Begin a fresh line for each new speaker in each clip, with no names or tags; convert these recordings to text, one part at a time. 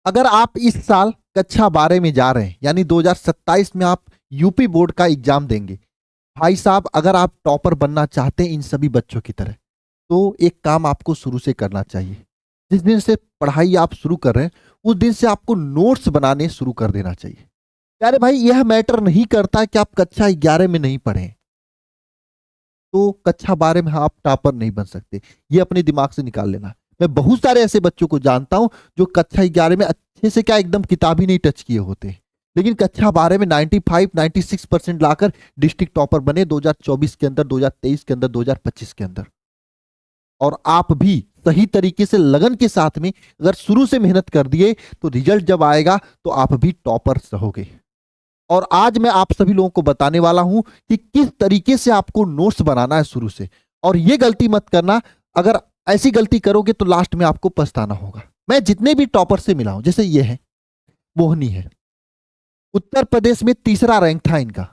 अगर आप इस साल कक्षा 12 में जा रहे हैं, यानी 2027 में आप यूपी बोर्ड का एग्जाम देंगे, भाई साहब अगर आप टॉपर बनना चाहते हैं इन सभी बच्चों की तरह, तो एक काम आपको शुरू से करना चाहिए। जिस दिन से पढ़ाई आप शुरू कर रहे हैं उस दिन से आपको नोट्स बनाने शुरू कर देना चाहिए। अरे भाई यह मैटर नहीं करता कि आप कक्षा 11 में नहीं पढ़े, तो कक्षा 12 में आप टॉपर नहीं बन सकते, ये अपने दिमाग से निकाल लेना। मैं बहुत सारे ऐसे बच्चों को जानता हूं जो कक्षा 11 में अच्छे से क्या एकदम किताब ही नहीं टच किए होते, लेकिन कक्षा 12 में 95-96% लाकर डिस्ट्रिक्ट टॉपर बने 2024 के अंदर, 2023 के अंदर, 2025 के अंदर। और आप भी सही तरीके से लगन के साथ में अगर शुरू से मेहनत कर दिए तो रिजल्ट जब आएगा तो आप भी टॉपर्स रहोगे। और आज मैं आप सभी लोगों को बताने वाला हूं कि किस तरीके से आपको नोट्स बनाना है शुरू से। और ये गलती मत करना, अगर ऐसी गलती करोगे तो लास्ट में आपको पछताना होगा। मैं जितने भी टॉपर से मिला हूं, जैसे ये है मोहनी है, उत्तर प्रदेश में तीसरा रैंक था इनका,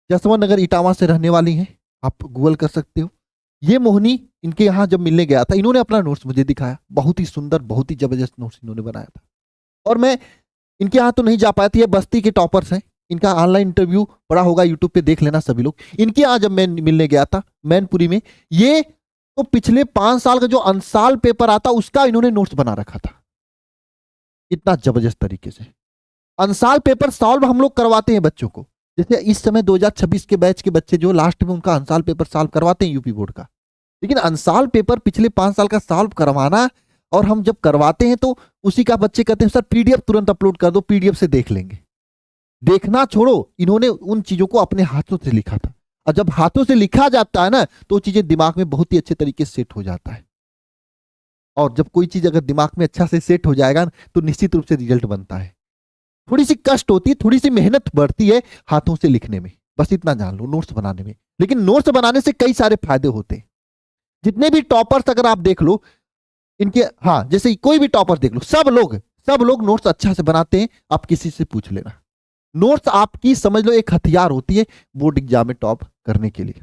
जसवंत नगर इटावा से रहने वाली है, आप गूगल कर सकते हो। ये मोहनी इनके यहाँ जब मिलने गया था, इन्होंने अपना नोट्स मुझे दिखाया, बहुत ही सुंदर बहुत ही जबरदस्त नोट्स इन्होंने बनाया था। और मैं इनके यहाँ तो नहीं जा पाया था, ये बस्ती के टॉपर्स हैं, इनका ऑनलाइन इंटरव्यू पड़ा होगा यूट्यूब पे, देख लेना सभी लोग। इनके यहाँ जब मैं मिलने गया था मैनपुरी में, ये तो पिछले 5 साल का जो अंसाल पेपर आता उसका इन्होंने नोट्स बना रखा था, इतना जबरदस्त तरीके से। अंसाल पेपर सॉल्व हम लोग करवाते हैं बच्चों को, जैसे इस समय 2026 के बैच के बच्चे जो लास्ट में उनका अंसाल पेपर सॉल्व करवाते हैं यूपी बोर्ड का, लेकिन अंसाल पेपर पिछले 5 साल का सॉल्व करवाना, और हम जब करवाते हैं तो उसी का बच्चे कहते हैं सर पीडीएफ तुरंत अपलोड कर दो, पीडीएफ से देख लेंगे। देखना छोड़ो, इन्होंने उन चीजों को अपने हाथों से लिखा था, और जब हाथों से लिखा जाता है ना तो चीजें दिमाग में बहुत ही अच्छे तरीके से सेट हो जाता है। और जब कोई चीज अगर दिमाग में अच्छा से सेट हो जाएगा तो निश्चित रूप से रिजल्ट बनता है। थोड़ी सी कष्ट होती है, थोड़ी सी मेहनत बढ़ती है हाथों से लिखने में, बस इतना जान लो, नोट्स बनाने में। लेकिन नोट्स बनाने से कई सारे फायदे होते हैं। जितने भी टॉपर्स अगर आप देख लो इनके, हाँ जैसे कोई भी टॉपर देख लो, सब लोग नोट्स अच्छा से बनाते हैं, आप किसी से पूछ लेना। नोट्स आपकी समझ लो एक हथियार होती है बोर्ड एग्जाम में टॉप करने के लिए।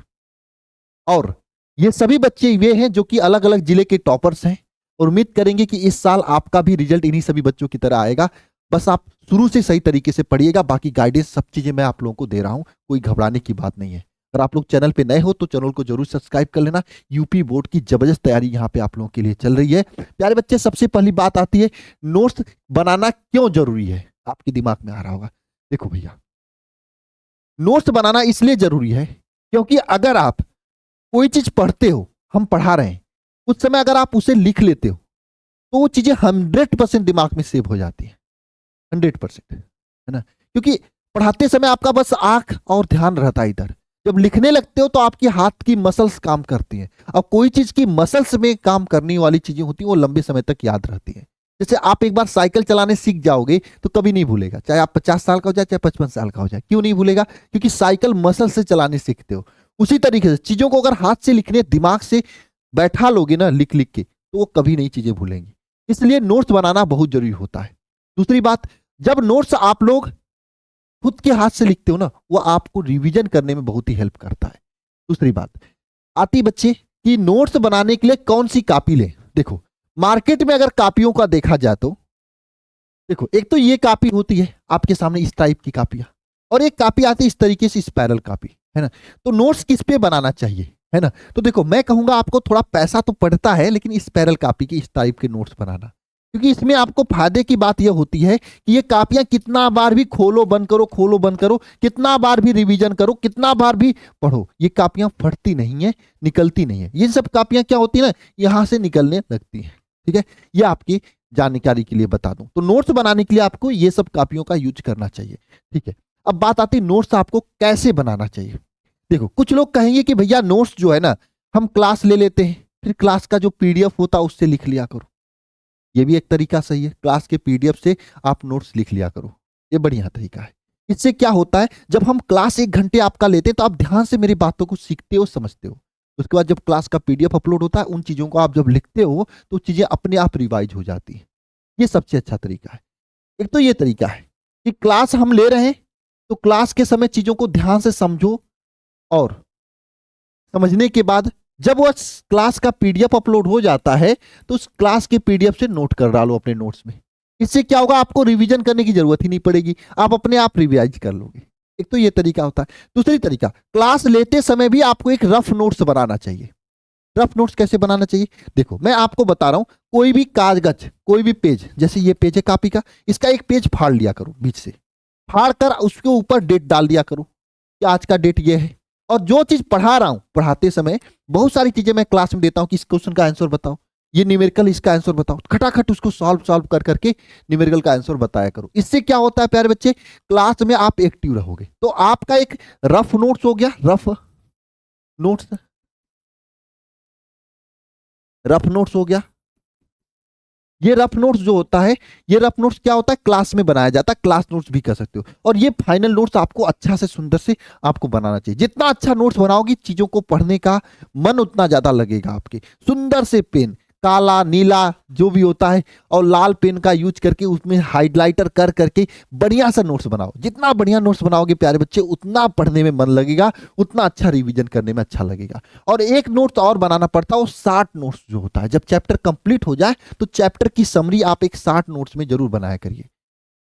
और ये सभी बच्चे वे हैं जो कि अलग अलग जिले के टॉपर्स हैं, और उम्मीद करेंगे कि इस साल आपका भी रिजल्ट इन्हीं सभी बच्चों की तरह आएगा। बस आप शुरू से सही तरीके से पढ़िएगा, बाकी गाइडेंस सब चीजें मैं आप लोगों को दे रहा हूं, कोई घबराने की बात नहीं है। अगर आप लोग चैनल पे नए हो तो चैनल को जरूर सब्सक्राइब कर लेना। यूपी बोर्ड की जबरदस्त तैयारी यहाँ पे आप लोगों के लिए चल रही है। प्यारे बच्चे, सबसे पहली बात आती है नोट्स बनाना क्यों जरूरी है, आपके दिमाग में आ रहा होगा। देखो भैया, नोट्स बनाना इसलिए जरूरी है क्योंकि अगर आप कोई चीज पढ़ते हो, हम पढ़ा रहे हैं, उस समय अगर आप उसे लिख लेते हो तो वो चीजें 100% दिमाग में सेव हो जाती है, 100%, है ना। क्योंकि पढ़ाते समय आपका बस आंख और ध्यान रहता है इधर, जब लिखने लगते हो तो आपके हाथ की मसल्स काम करती हैं। अब कोई चीज की मसल्स में काम करने वाली चीजें होती हैं वो लंबे समय तक याद रहती हैं। जैसे आप एक बार साइकिल चलाने सीख जाओगे तो कभी नहीं भूलेगा, चाहे आप 50 साल का हो जाए चाहे 55 साल का हो जाए, क्यों नहीं भूलेगा? क्योंकि साइकिल मसल से चलाने सीखते हो। उसी तरीके से चीजों को अगर हाथ से लिखने दिमाग से बैठा लोगे ना लिख लिख के, तो वो कभी नहीं चीजें भूलेंगी। इसलिए नोट्स बनाना बहुत जरूरी होता है। दूसरी बात, जब नोट्स आप लोग खुद के हाथ से लिखते हो ना, वो आपको रिवीजन करने में बहुत ही हेल्प करता है। दूसरी बात आती बच्चे कि नोट्स बनाने के लिए कौन सी कॉपी लें। देखो, मार्केट में अगर कॉपियों का देखा जाए तो देखो, एक तो ये कॉपी होती है आपके सामने इस टाइप की कॉपियां, और एक कॉपी आती है इस तरीके से स्पाइरल कॉपी, है ना। तो नोट्स किस पे बनाना चाहिए, है ना। तो देखो, मैं कहूंगा आपको थोड़ा पैसा तो पड़ता है, लेकिन स्पाइरल कॉपी की इस टाइप के नोट्स बनाना, क्योंकि इसमें आपको फायदे की बात यह होती है कि ये कापियां कितना बार भी खोलो बंद करो, खोलो बंद करो, कितना बार भी रिवीजन करो, कितना बार भी पढ़ो, ये कापियां फटती नहीं है, निकलती नहीं है। ये सब कापियां क्या होती है ना, यहां से निकलने लगती है। ठीक है, ये आपकी जानकारी के लिए बता दूं। तो नोट्स बनाने के लिए आपको ये सब कापियों का यूज करना चाहिए। ठीक है, अब बात आती है नोट्स आपको कैसे बनाना चाहिए। देखो, कुछ लोग कहेंगे कि भैया नोट्स जो है ना, हम क्लास ले लेते हैं, फिर क्लास का जो पीडीएफ होता है उससे लिख लिया करो। ये भी एक तरीका सही है, क्लास के पीडीएफ से आप नोट्स लिख लिया करो, ये बढ़िया तरीका है। इससे क्या होता है, जब हम क्लास 1 घंटे आपका लेते हैं तो आप ध्यान से मेरी बातों को सीखते हो, समझते हो। उसके बाद जब क्लास का पीडीएफ अपलोड होता है, उन चीजों को आप जब लिखते हो तो चीजें अपने आप रिवाइज हो जाती है। ये सबसे अच्छा तरीका है। एक तो ये तरीका है कि क्लास हम ले रहे हैं तो क्लास के समय चीजों को ध्यान से समझो, और समझने के बाद जब वो क्लास का पीडीएफ अपलोड हो जाता है तो उस क्लास के पीडीएफ से नोट कर डालो अपने नोट्स में। इससे क्या होगा, आपको रिवीजन करने की जरूरत ही नहीं पड़ेगी, आप अपने आप रिवाइज कर लोगे। एक तो ये तरीका होता है। दूसरी तरीका, क्लास लेते समय भी आपको एक रफ नोट्स बनाना चाहिए। रफ नोट्स कैसे बनाना चाहिए, देखो मैं आपको बता रहा हूं, कोई भी कागज, कोई भी पेज, जैसे ये पेज है कॉपी का, इसका एक पेज फाड़ लिया करो, बीच से फाड़ कर उसके ऊपर डेट डाल दिया करो कि आज का डेट ये है। और जो चीज पढ़ा रहा हूं, पढ़ाते समय बहुत सारी चीजें मैं क्लास में देता हूं कि इस क्वेश्चन का आंसर बताओ, ये न्यूमेरिकल इसका आंसर बताओ, खटाखट उसको सॉल्व सॉल्व कर करके न्यूमेरिकल का आंसर बताया करो। इससे क्या होता है प्यारे बच्चे, क्लास में आप एक्टिव रहोगे। तो आपका एक रफ नोट्स हो गया, नोट्स रफ नोट्स हो गया। ये रफ नोट्स जो होता है, ये रफ नोट्स क्या होता है, क्लास में बनाया जाता है, क्लास नोट्स भी कर सकते हो। और ये फाइनल नोट्स आपको अच्छा से सुंदर से आपको बनाना चाहिए। जितना अच्छा नोट्स बनाओगी, चीजों को पढ़ने का मन उतना ज्यादा लगेगा। आपके सुंदर से पेन, काला नीला जो भी होता है, और लाल पेन का यूज करके उसमें हाइलाइटर कर करके बढ़िया सा नोट्स बनाओ। जितना बढ़िया नोट्स बनाओगे प्यारे बच्चे, उतना पढ़ने में मन लगेगा, उतना अच्छा रिवीजन करने में अच्छा लगेगा। और एक नोट्स और बनाना पड़ता है, वो 60 नोट्स जो होता है, जब चैप्टर कंप्लीट हो जाए तो चैप्टर की समरी आप एक 60 नोट्स में जरूर बनाया करिए।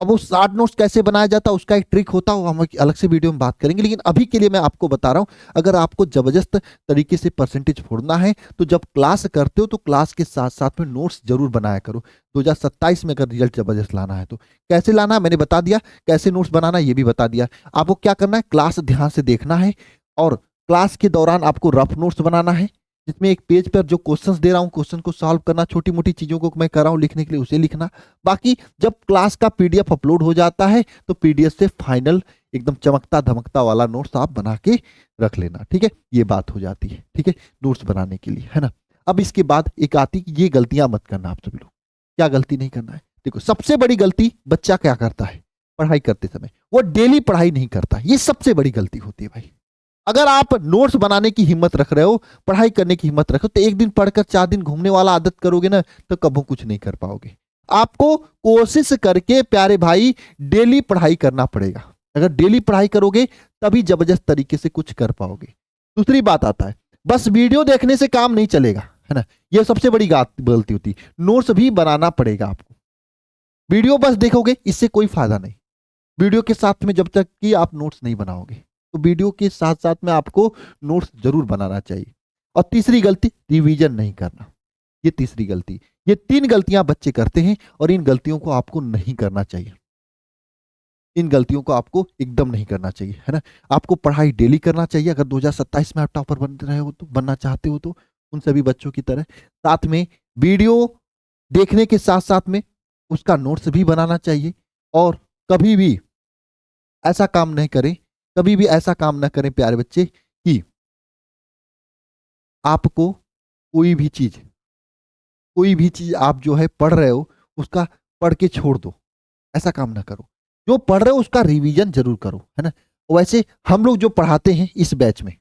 अब वो 60 नोट्स कैसे बनाया जाता है, उसका एक ट्रिक होता है, वो हम एक अलग से वीडियो में बात करेंगे। लेकिन अभी के लिए मैं आपको बता रहा हूं, अगर आपको जबरदस्त तरीके से परसेंटेज फोड़ना है तो जब क्लास करते हो तो क्लास के साथ साथ में नोट्स जरूर बनाया करो। 2027 में अगर रिजल्ट जबरदस्त लाना है तो कैसे लाना है मैंने बता दिया, कैसे नोट्स बनाना ये भी बता दिया। आपको क्या करना है, क्लास ध्यान से देखना है, और क्लास के दौरान आपको रफ नोट्स बनाना है, जिसमें एक पेज पर जो क्वेश्चंस दे रहा हूं, क्वेश्चन को सॉल्व करना, छोटी मोटी चीजों को मैं कर रहा हूं लिखने के लिए, उसे लिखना। बाकी जब क्लास का पीडीएफ अपलोड हो जाता है तो पीडीएफ से फाइनल एकदम चमकता धमकता वाला नोट्स आप बना के रख लेना। ठीक है, ये बात हो जाती है। ठीक है, नोट्स बनाने के लिए, है ना। अब इसके बाद एक आती, ये गलतियां मत करना आप सभी लोग। क्या गलती नहीं करना है, देखो सबसे बड़ी गलती बच्चा क्या करता है पढ़ाई करते समय, वो डेली पढ़ाई नहीं करता। ये सबसे बड़ी गलती होती है भाई। अगर आप नोट्स बनाने की हिम्मत रख रहे हो, पढ़ाई करने की हिम्मत रखो, तो एक दिन पढ़कर 4 दिन घूमने वाला आदत करोगे ना, तो कभी कुछ नहीं कर पाओगे। आपको कोशिश करके प्यारे भाई डेली पढ़ाई करना पड़ेगा। अगर डेली पढ़ाई करोगे तभी जबरदस्त तरीके से कुछ कर पाओगे। दूसरी बात आता है, बस वीडियो देखने से काम नहीं चलेगा, है ना। यह सबसे बड़ी गलती होती है। नोट्स भी बनाना पड़ेगा आपको। वीडियो बस देखोगे इससे कोई फायदा नहीं। वीडियो के साथ में जब तक कि आप नोट्स नहीं बनाओगे, तो वीडियो के साथ साथ में आपको नोट्स जरूर बनाना चाहिए। और तीसरी गलती, रिवीजन नहीं करना। ये तीसरी गलती। ये 3 गलतियां बच्चे करते हैं और इन गलतियों को आपको नहीं करना चाहिए। इन गलतियों को आपको एकदम नहीं करना चाहिए, है ना। आपको पढ़ाई डेली करना चाहिए। अगर 2027 में आप टॉपर बन रहे हो, तो बनना चाहते हो, तो उन सभी बच्चों की तरह साथ में वीडियो देखने के साथ साथ में उसका नोट्स भी बनाना चाहिए। और कभी भी ऐसा काम नहीं करें, कभी भी ऐसा काम ना करें प्यारे बच्चे कि आपको कोई भी चीज आप जो है पढ़ रहे हो उसका पढ़ के छोड़ दो। ऐसा काम ना करो। जो पढ़ रहे हो उसका रिवीजन जरूर करो, है ना। वैसे हम लोग जो पढ़ाते हैं इस बैच में,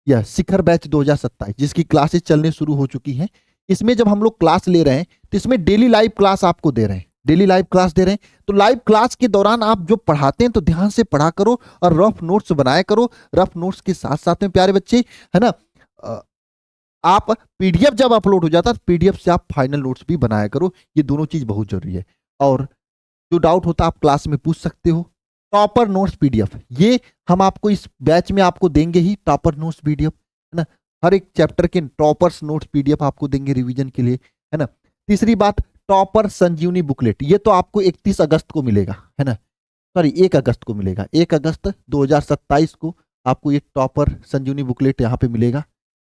यह शिखर बैच 2027 जिसकी क्लासेस चलने शुरू हो चुकी हैं, इसमें जब हम लोग क्लास ले रहे हैं तो इसमें डेली लाइव क्लास आपको दे रहे हैं। डेली लाइव क्लास दे रहे हैं, तो लाइव क्लास के दौरान आप जो पढ़ाते हैं तो ध्यान से पढ़ा करो और रफ नोट्स बनाया करो। रफ नोट्स के साथ साथ में प्यारे बच्चे, है ना, आप पीडीएफ जब अपलोड हो जाता है पीडीएफ से आप फाइनल नोट्स भी बनाया करो। ये दोनों चीज बहुत जरूरी है। और जो डाउट होता है आप क्लास में पूछ सकते हो। टॉपर नोट्स पीडीएफ ये हम आपको इस बैच में आपको देंगे ही, टॉपर नोट्स पीडीएफ, है ना। हर एक चैप्टर के टॉपर्स नोट्स पीडीएफ आपको देंगे रिवीजन के लिए, है ना। तीसरी बात, टॉपर संजीवनी बुकलेट, ये तो आपको 31 अगस्त को मिलेगा, है ना। सॉरी 1 अगस्त को मिलेगा। 1 अगस्त 2027 को आपको ये टॉपर संजीवनी बुकलेट यहाँ पे मिलेगा,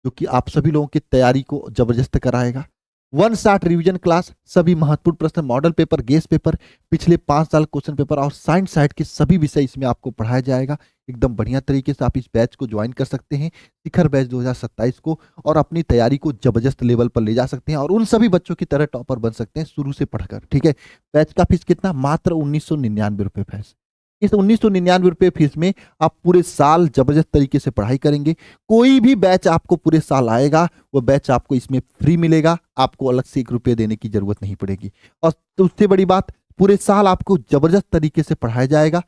जो कि आप सभी लोगों की तैयारी को जबरदस्त कराएगा। 160 रिवीजन क्लास, सभी महत्वपूर्ण प्रश्न, मॉडल पेपर, गेस पेपर, पिछले 5 साल क्वेश्चन पेपर और साइंस साइड के सभी विषय इसमें आपको पढ़ाया जाएगा। एकदम बढ़िया तरीके से आप इस बैच को ज्वाइन कर सकते हैं, शिखर बैच 2027 को, और अपनी तैयारी को जबरदस्त लेवल पर ले जा सकते हैं और उन सभी बच्चों की तरह टॉपर बन सकते हैं शुरू से पढ़कर। ठीक है, बैच का फीस कितना, मात्र 1999 रुपये फीस। इस 1999 रुपये फीस में आप पूरे साल जबरदस्त तरीके से पढ़ाई करेंगे। कोई भी बैच आपको पूरे साल आएगा वो बैच आपको इसमें फ्री मिलेगा, आपको अलग से 1 रुपये देने की जरूरत नहीं पड़ेगी। और तो उससे बड़ी बात, पूरे साल आपको जबरदस्त तरीके से पढ़ाया जाएगा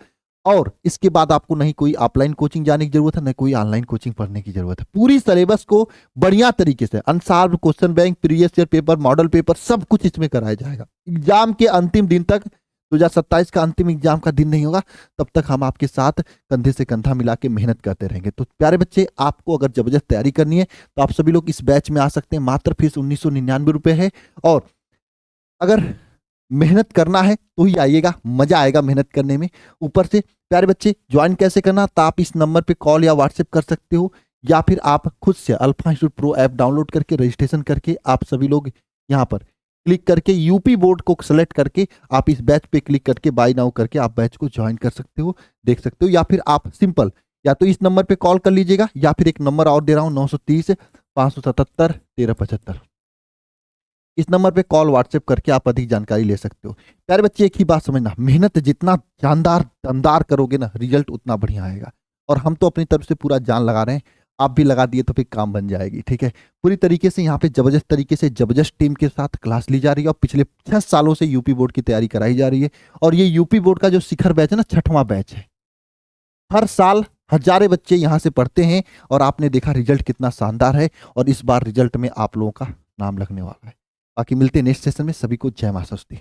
और इसके बाद आपको नहीं कोई ऑफलाइन कोचिंग जाने की जरूरत है, नहीं कोई ऑनलाइन कोचिंग पढ़ने की जरूरत है। पूरी सिलेबस को बढ़िया तरीके से unsolved question bank, previous year paper, model paper सब कुछ इसमें कराया जाएगा। एग्जाम के अंतिम दिन तक, 2027 का अंतिम एग्जाम का दिन नहीं होगा तब तक हम आपके साथ कंधे से कंधा मिला के मेहनत करते रहेंगे। तो प्यारे बच्चे, आपको अगर जबरदस्त तैयारी करनी है तो आप सभी लोग इस बैच में आ सकते हैं। मात्र फीस 1999 रुपए है, और अगर मेहनत करना है तो ही आइएगा, मजा आएगा मेहनत करने में। ऊपर से प्यारे बच्चे, ज्वाइन कैसे करना, तो आप इस नंबर पे कॉल या व्हाट्सएप कर सकते हो, या फिर आप खुद से alpha institute pro app download करके रजिस्ट्रेशन करके आप सभी लोग यहाँ पर क्लिक करके यूपी बोर्ड को सेलेक्ट करके आप इस बैच पे क्लिक करके बाय नाउ करके आप बैच को ज्वाइन कर सकते हो, देख सकते हो। या फिर आप सिंपल या तो इस नंबर पे कॉल कर लीजिएगा, या फिर एक नंबर और दे रहा हूँ 930 577 1375, इस नंबर पे कॉल व्हाट्सएप करके आप अधिक जानकारी ले सकते हो। प्यारे बच्चे, एक ही बात समझना, मेहनत जितना शानदार दमदार करोगे ना, रिजल्ट उतना बढ़िया आएगा। और हम तो अपनी तरफ से पूरा जान लगा रहे हैं, आप भी लगा दिए तो फिर काम बन जाएगी। ठीक है, पूरी तरीके से यहाँ पे जबरदस्त तरीके से जबरदस्त टीम के साथ क्लास ली जा रही है, और पिछले 6 सालों से यूपी बोर्ड की तैयारी कराई जा रही है। और ये यूपी बोर्ड का जो शिखर बैच है ना, 6वां बैच है। हर साल हजारों बच्चे यहाँ से पढ़ते हैं, और आपने देखा रिजल्ट कितना शानदार है, और इस बार रिजल्ट में आप लोगों का नाम लगने वाला है। बाकी मिलते हैं नेक्स्ट सेशन में। सभी को जय मां सरस्वती।